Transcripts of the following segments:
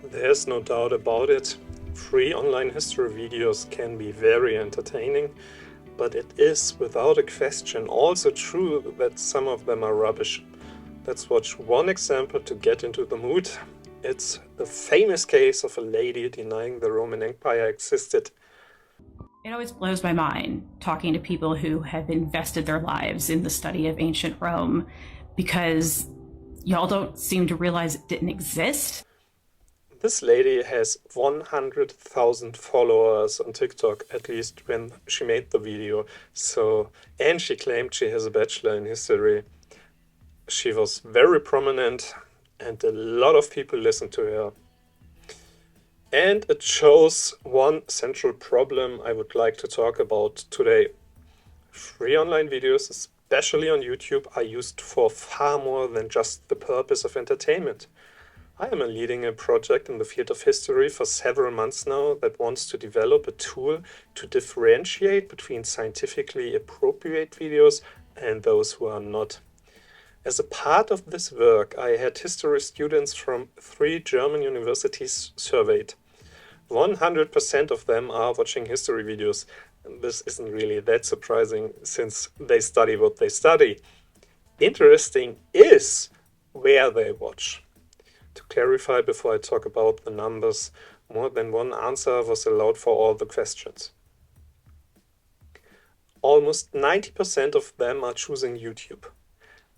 There's no doubt about it. Free online history videos can be very entertaining, but it is without a question also true that some of them are rubbish. Let's watch one example to get into the mood. It's the famous case of a lady denying the Roman Empire existed. It always blows my mind talking to people who have invested their lives in the study of ancient Rome because y'all don't seem to realize it didn't exist. This lady has 100,000 followers on TikTok, at least when she made the video. And she claimed she has a bachelor in history. She was very prominent and a lot of people listened to her. And it shows one central problem I would like to talk about today. Free online videos, especially on YouTube, are used for far more than just the purpose of entertainment. I am leading a project in the field of history for several months now that wants to develop a tool to differentiate between scientifically appropriate videos and those who are not. As a part of this work, I had history students from 3 German universities surveyed. 100% of them are watching history videos. This isn't really that surprising since they study what they study. Interesting is where they watch. To clarify before I talk about the numbers, more than one answer was allowed for all the questions. Almost 90% of them are choosing YouTube.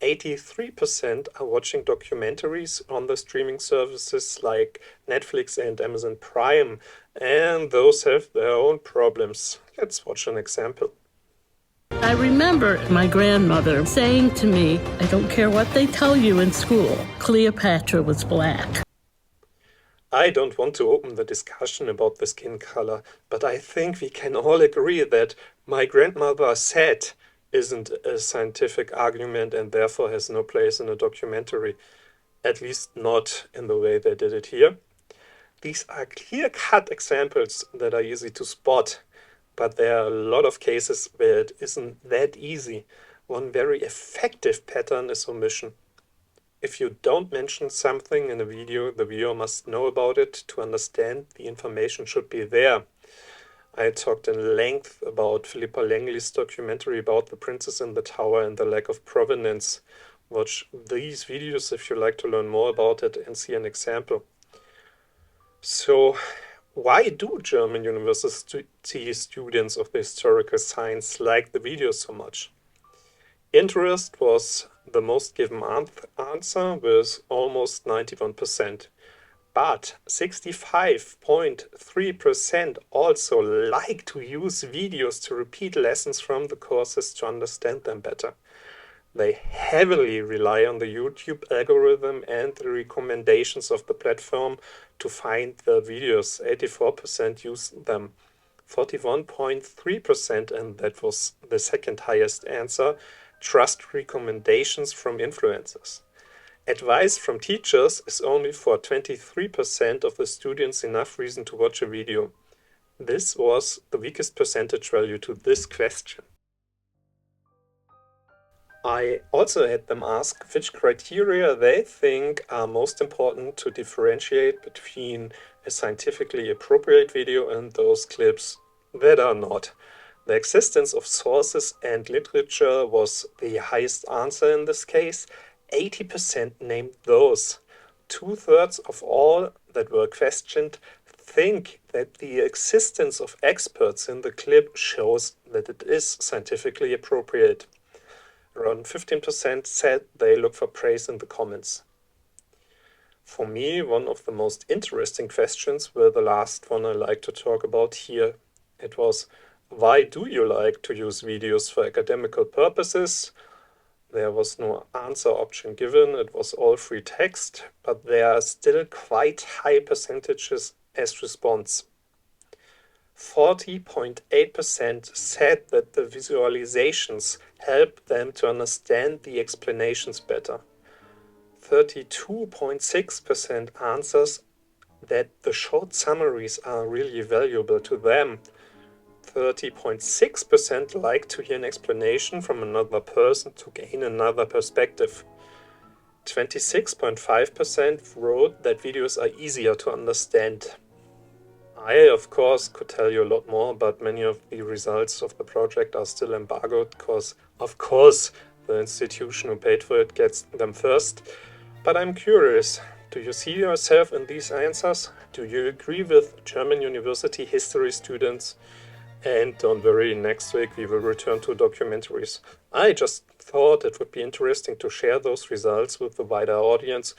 83% are watching documentaries on the streaming services like Netflix and Amazon Prime, and those have their own problems. Let's watch an example. I remember my grandmother saying to me, I don't care what they tell you in school, Cleopatra was black. I don't want to open the discussion about the skin color, but I think we can all agree that my grandmother said isn't a scientific argument and therefore has no place in a documentary, at least not in the way they did it here. These are clear-cut examples that are easy to spot, but there are a lot of cases where it isn't that easy. One very effective pattern is omission. If you don't mention something in a video, the viewer must know about it to understand the information should be there. I talked in length about Philippa Langley's documentary about the princess in the tower and the lack of provenance. Watch these videos if you like to learn more about it and see an example. So, why do German university students of the historical science like the videos so much? Interest was the most given answer with almost 91%. But 65.3% also like to use videos to repeat lessons from the courses to understand them better. They heavily rely on the YouTube algorithm and the recommendations of the platform to find the videos. 84% use them. 41.3%, and that was the second highest answer, trust recommendations from influencers. Advice from teachers is only for 23% of the students enough reason to watch a video. This was the weakest percentage value to this question. I also had them ask which criteria they think are most important to differentiate between a scientifically appropriate video and those clips that are not. The existence of sources and literature was the highest answer in this case. 80% named those. 2/3 of all that were questioned think that the existence of experts in the clip shows that it is scientifically appropriate. Around 15% said they look for praise in the comments. For me, one of the most interesting questions were the last one I like to talk about here. It was, why do you like to use videos for academical purposes? There was no answer option given, it was all free text, but there are still quite high percentages as response. 40.8% said that the visualizations help them to understand the explanations better. 32.6% answers that the short summaries are really valuable to them. 30.6% like to hear an explanation from another person to gain another perspective. 26.5% wrote that videos are easier to understand. I, of course, could tell you a lot more, but many of the results of the project are still embargoed because, of course, the institution who paid for it gets them first. But I'm curious, do you see yourself in these answers? Do you agree with German university history students? And don't worry, next week we will return to documentaries. I just thought it would be interesting to share those results with the wider audience